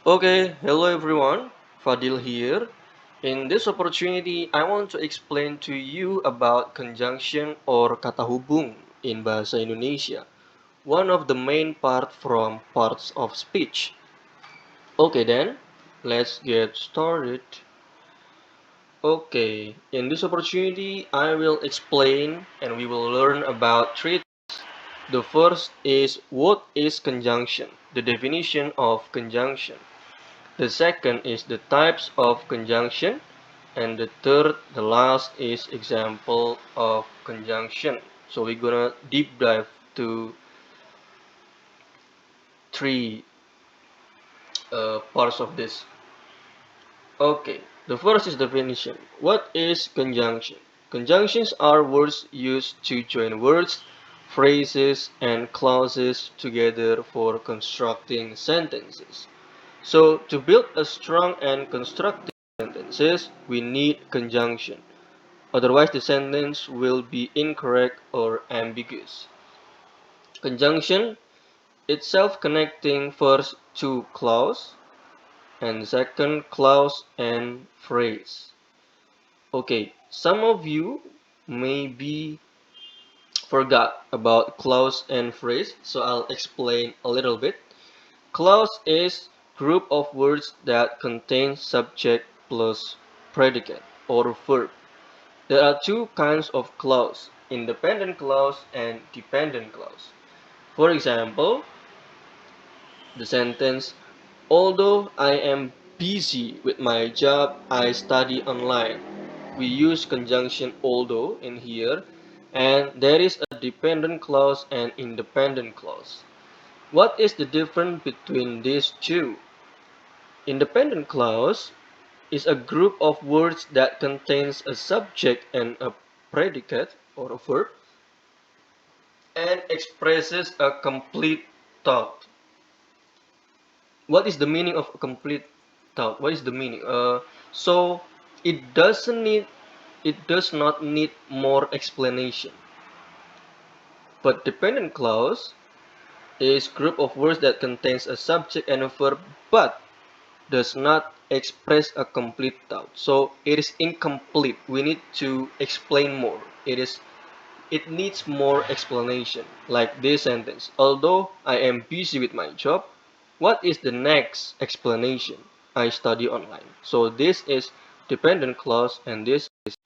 Okay, hello everyone, Fadil here. In this opportunity, I want to explain to you about conjunction or kata hubung in bahasa Indonesia, one of the main parts of speech. Okay then, let's get started. Okay, in this opportunity, I will explain and we will learn about three. The first is what is conjunction, the definition of conjunction. The second is the types of conjunction, and the third, the last, is example of conjunction. So we're gonna deep dive to three parts of this. Okay, the first is definition. What is conjunction? Conjunctions are words used to join words, phrases, and clauses together for constructing sentences. So, to build a strong and constructive sentences, we need conjunction. Otherwise, the sentence will be incorrect or ambiguous. Conjunction itself connecting first two clause and second clause and phrase. Okay, some of you maybe forgot about clause and phrase, so I'll explain a little bit. Clause is group of words that contain subject plus predicate or verb. There are two kinds of clause, independent clause and dependent clause. For example, the sentence, although I am busy with my job, I study online. We use conjunction although in here, and there is a dependent clause and independent clause. What is the difference between these two? Independent clause is a group of words that contains a subject and a predicate or a verb and expresses a complete thought. What is the meaning of a complete thought? What is the meaning? So it doesn't need it does not need more explanation. But dependent clause is group of words that contains a subject and a verb but does not express a complete thought. So it is incomplete. We need to explain more. It needs more explanation. Like this sentence. Although I am busy with my job, what is the next explanation? I study online. So this is dependent clause and this is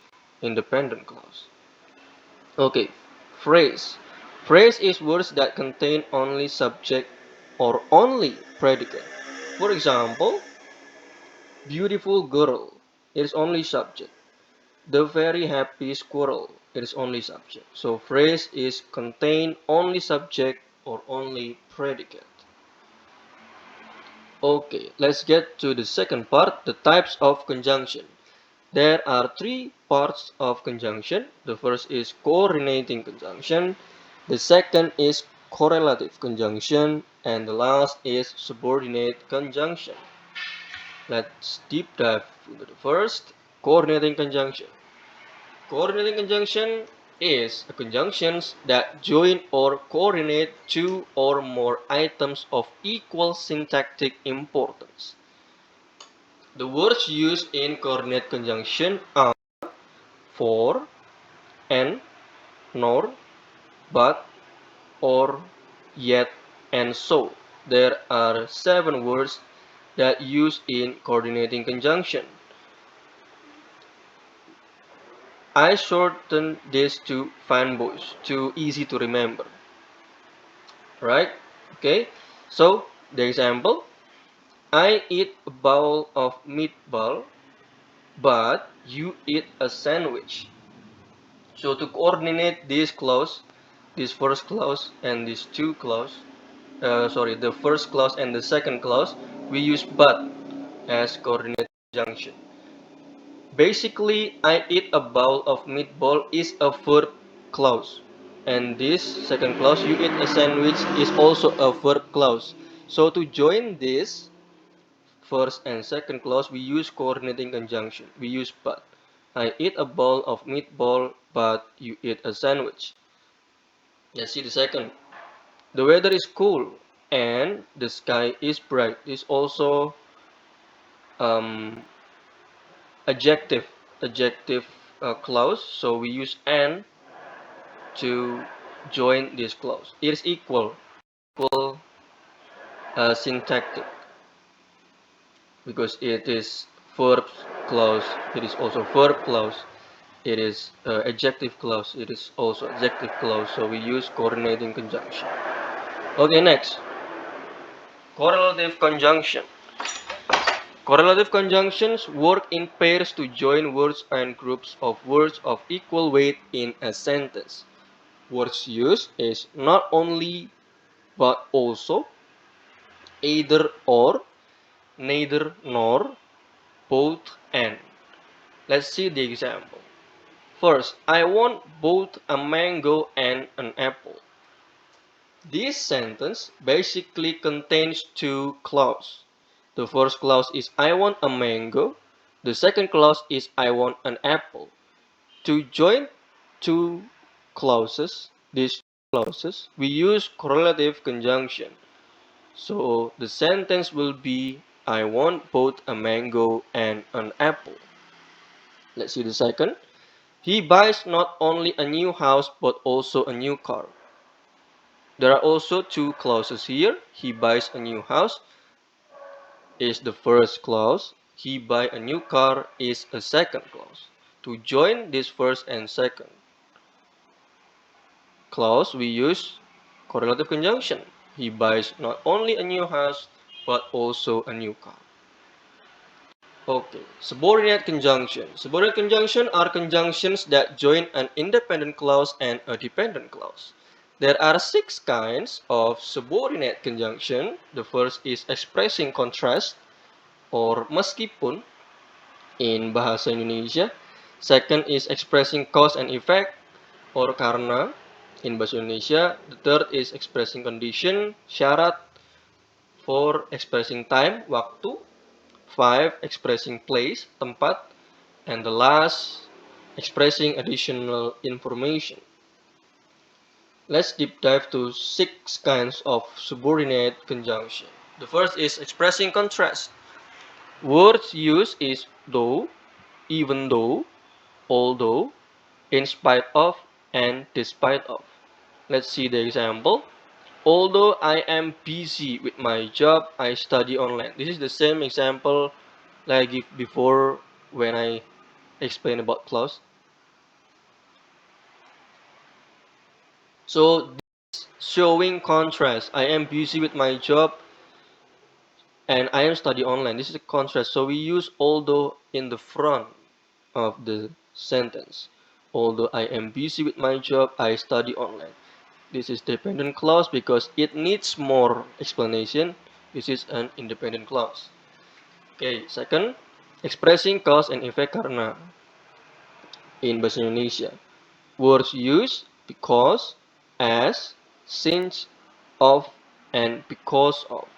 independent clause. Okay, phrase. Phrase is words that contain only subject or only predicate. For example, beautiful girl, it is only subject. The very happy squirrel, it is only subject. So phrase is contain only subject or only predicate. Okay, let's get to the second part, the types of conjunction. There are three parts of conjunction. The first is coordinating conjunction, the second is correlative conjunction, and the last is subordinate conjunction. Let's deep dive into the first, coordinating conjunction. Coordinating conjunction is a conjunctions that join or coordinate two or more items of equal syntactic importance. The words used in coordinate conjunction are for, and, nor, but, or, yet, and so. There are 7 words that use in coordinating conjunction. I shortened this to fanboys, too easy to remember. Right? Okay. So, the example, I eat a bowl of meatball, but you eat a sandwich. So to coordinate this clause, this first clause and these two clause, the first clause and the second clause, we use but as coordinate conjunction. Basically, I eat a bowl of meatball is a verb clause. And this second clause, you eat a sandwich, is also a verb clause. So to join this first and second clause, we use coordinating conjunction. We use but. I eat a bowl of meatball, but you eat a sandwich. Let's see the second. The weather is cool and the sky is bright. This also um, adjective clause, so we use "and" to join this clause. It is equal syntactic because it is verb clause. It is also verb clause. It is adjective clause. It is also adjective clause. So we use coordinating conjunction. Okay, next, correlative conjunction. Correlative conjunctions work in pairs to join words and groups of words of equal weight in a sentence. Words used is not only but also, either or, neither nor, both and. Let's see the example. First, I want both a mango and an apple. This sentence basically contains two clauses. The first clause is I want a mango. The second clause is I want an apple. To join two these clauses, we use correlative conjunction. So the sentence will be I want both a mango and an apple. Let's see the second. He buys not only a new house but also a new car. There are also two clauses here. He buys a new house is the first clause. He buy a new car is a second clause. To join this first and second clause, we use correlative conjunction. He buys not only a new house but also a new car. Okay, subordinate conjunction. Subordinate conjunction are conjunctions that join an independent clause and a dependent clause. There are 6 kinds of subordinate conjunction. The first is expressing contrast or meskipun in bahasa Indonesia. Second is expressing cause and effect or karena in bahasa Indonesia. The third is expressing condition, syarat. 4 expressing time, waktu. 5 expressing place, tempat. And the last expressing additional information. Let's deep dive to 6 kinds of subordinate conjunction. The first is expressing contrast. Words used is though, even though, although, in spite of, and despite of. Let's see the example. Although I am busy with my job, I study online. This is the same example like I give before when I explain about clause. So this showing contrast. I am busy with my job and I am study online. This is a contrast. So we use although in the front of the sentence. Although I am busy with my job, I study online. This is dependent clause because it needs more explanation. This is an independent clause. Okay, second, expressing cause and effect karena in bahasa Indonesia. Words used because, as, since, of, and because of.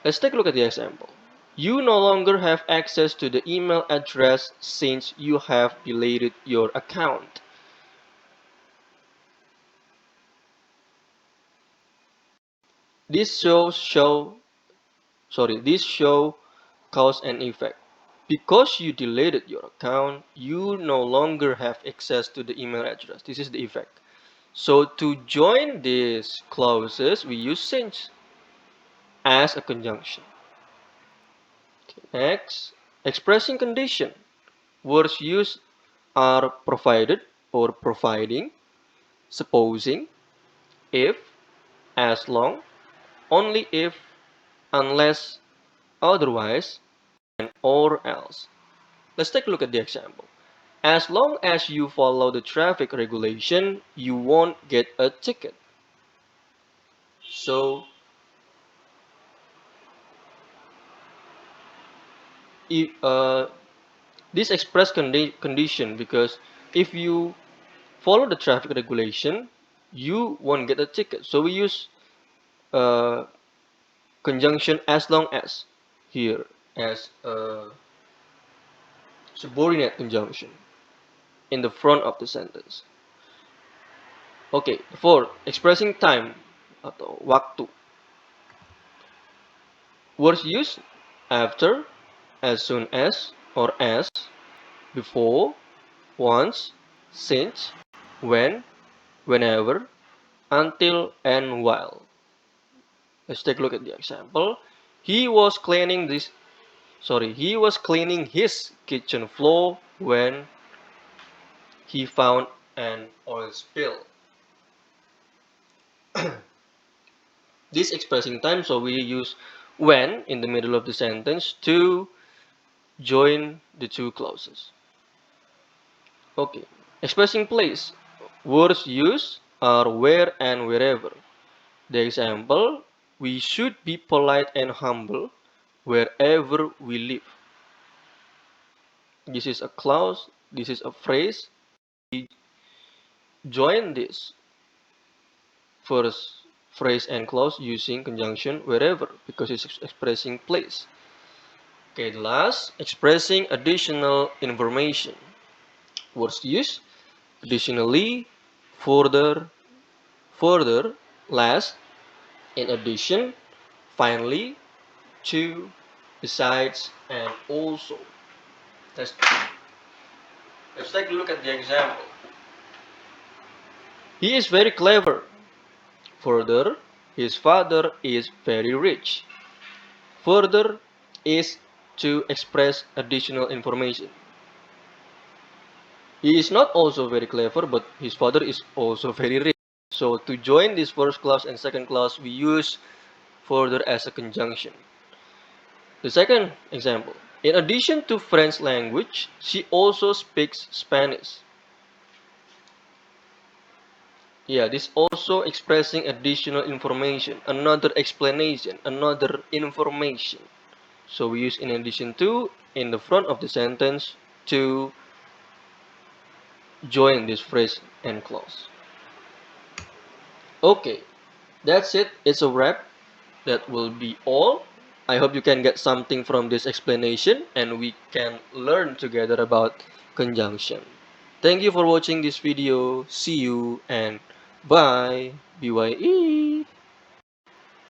Let's take a look at the example. You no longer have access to the email address since you have deleted your account. This show cause and effect. Because you deleted your account, you no longer have access to the email address. This is the effect. So to join these clauses, we use since as a conjunction. Okay, next, expressing condition. Words used are provided or providing, supposing, if, as long, only if, unless, otherwise, and or else. Let's take a look at the example. As long as you follow the traffic regulation, you won't get a ticket. So, if, this express condition because if you follow the traffic regulation, you won't get a ticket. So we use uh, conjunction as long as here as a subordinate conjunction in the front of the sentence. Okay, 4. Expressing time atau waktu. Words used after, as soon as or as, before, once, since, when, whenever, until, and while. Let's take a look at the example. He was cleaning he was cleaning his kitchen floor when he found an oil spill. This expressing time, so we use when in the middle of the sentence to join the two clauses. Okay. Expressing place. Words used are where and wherever. The example, we should be polite and humble wherever we live. This is a clause, this is a phrase. We join this first phrase and clause using conjunction wherever because it's expressing place. Okay, the last, expressing additional information. Words used, additionally, further, last, in addition, finally, to, besides, and also. Let's, let's take a look at the example. He is very clever. Further, his father is very rich. Further is to express additional information. He is not also very clever, but his father is also very rich. So to join this first clause and second clause, we use further as a conjunction. The second example. In addition to French language, she also speaks Spanish. Yeah, this also expressing additional information, another explanation, another information. So we use in addition to in the front of the sentence to join this phrase and clause. Okay, that's it. It's a wrap. That will be all. I hope you can get something from this explanation and we can learn together about conjunction. Thank you for watching this video. See you and bye. BYE.